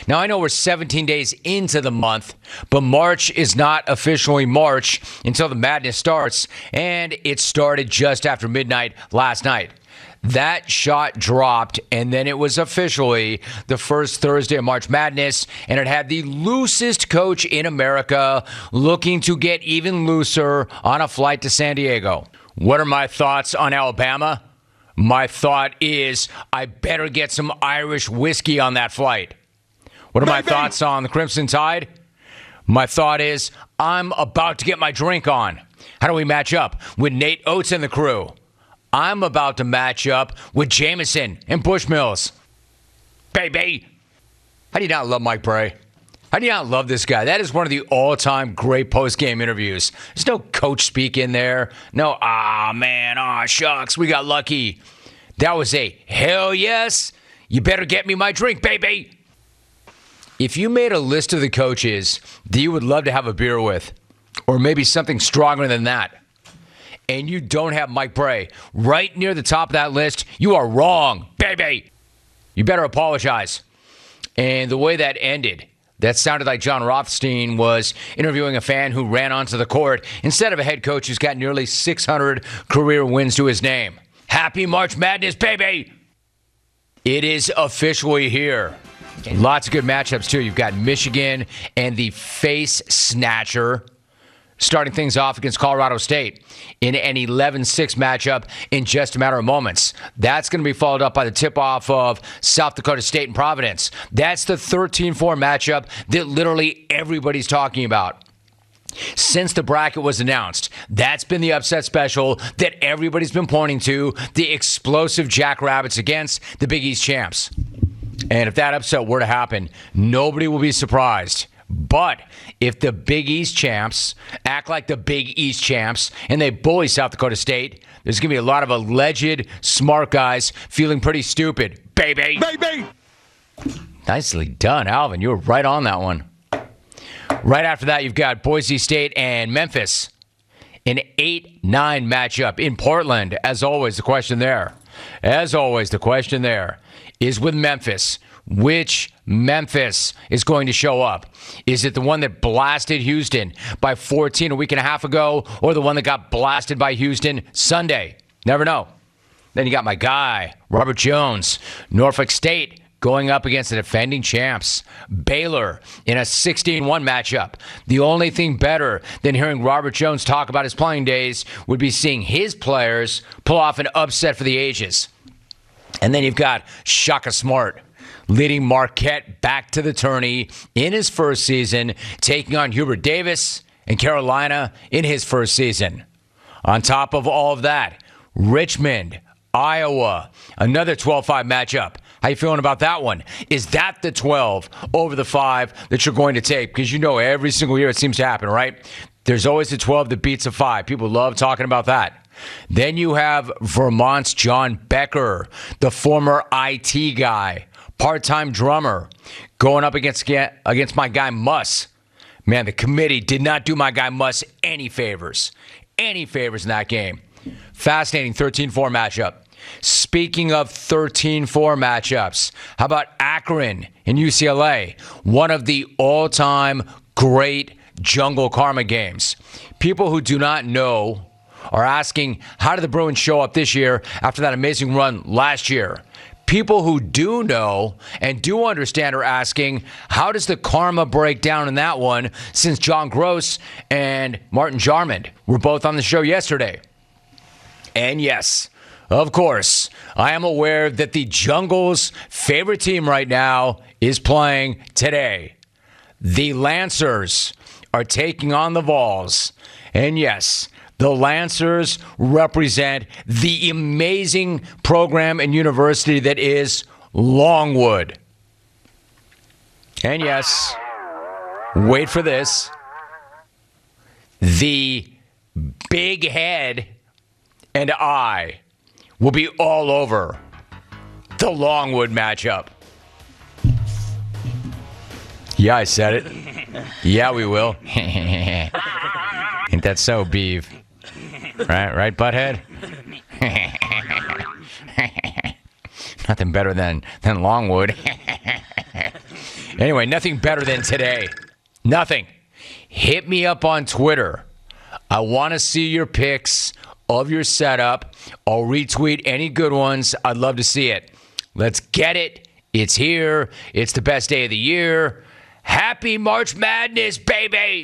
Now, I know we're 17 days into the month, but March is not officially March until the madness starts, and it started just after midnight last night. That shot dropped, and then it was officially the first Thursday of March Madness, and it had the loosest coach in America looking to get even looser on a flight to San Diego. What are my thoughts on Alabama? My thought is I better get some Irish whiskey on that flight. What are my thoughts on the Crimson Tide? My thought is I'm about to get my drink on. How do we match up with Nate Oates and the crew? I'm about to match up with Jameson and Bushmills. Baby! How do you not love Mike Bray? How do you not love this guy? That is one of the all-time great post-game interviews. There's no coach speak in there. No, shucks, we got lucky. That was a hell yes. You better get me my drink, baby. If you made a list of the coaches that you would love to have a beer with, or maybe something stronger than that, and you don't have Mike Bray right near the top of that list, you are wrong, baby. You better apologize. And the way that ended, that sounded like John Rothstein was interviewing a fan who ran onto the court instead of a head coach who's got nearly 600 career wins to his name. Happy March Madness, baby! It is officially here. Lots of good matchups, too. You've got Michigan and the face snatcher starting things off against Colorado State in an 11-6 matchup in just a matter of moments. That's going to be followed up by the tip-off of South Dakota State and Providence. That's the 13-4 matchup that literally everybody's talking about. Since the bracket was announced, that's been the upset special that everybody's been pointing to, the explosive Jackrabbits against the Big East champs. And if that upset were to happen, nobody will be surprised. But if the Big East champs act like the Big East champs and they bully South Dakota State, there's going to be a lot of alleged smart guys feeling pretty stupid. Baby! Baby! Nicely done, Alvin. You were right on that one. Right after that, you've got Boise State and Memphis. An 8-9 matchup in Portland. As always, the question there is with Memphis. Which Memphis is going to show up? Is it the one that blasted Houston by 14 a week and a half ago, or the one that got blasted by Houston Sunday? Never know. Then you got my guy, Robert Jones, Norfolk State, going up against the defending champs, Baylor, in a 16-1 matchup. The only thing better than hearing Robert Jones talk about his playing days would be seeing his players pull off an upset for the ages. And then you've got Shaka Smart, leading Marquette back to the tourney in his first season, taking on Hubert Davis and Carolina in his first season. On top of all of that, Richmond, Iowa, another 12-5 matchup. How you feeling about that one? Is that the 12 over the 5 that you're going to take? Because you know every single year it seems to happen, right? There's always a 12 that beats a 5. People love talking about that. Then you have Vermont's John Becker, the former IT guy, part-time drummer, going up against my guy Muss. Man, the committee did not do my guy Muss any favors in that game. Fascinating 13-4 matchup. Speaking of 13-4 matchups, how about Akron and UCLA? One of the all-time great Jungle Karma games. People who do not know are asking, how did the Bruins show up this year after that amazing run last year? People who do know and do understand are asking, how does the karma break down in that one, since John Gross and Martin Jarmond were both on the show yesterday? And yes, of course, I am aware that the Jungle's favorite team right now is playing today. The Lancers are taking on the Vols. And yes, the Lancers represent the amazing program and university that is Longwood. And yes, wait for this, the big head and I will be all over the Longwood matchup. Yeah, I said it. Yeah, we will. Ain't that so, Beeve? Right, butthead? Nothing better than Longwood. Anyway, nothing better than today. Nothing. Hit me up on Twitter. I want to see your pics of your setup. I'll retweet any good ones. I'd love to see it. Let's get it. It's here. It's the best day of the year. Happy March Madness, baby!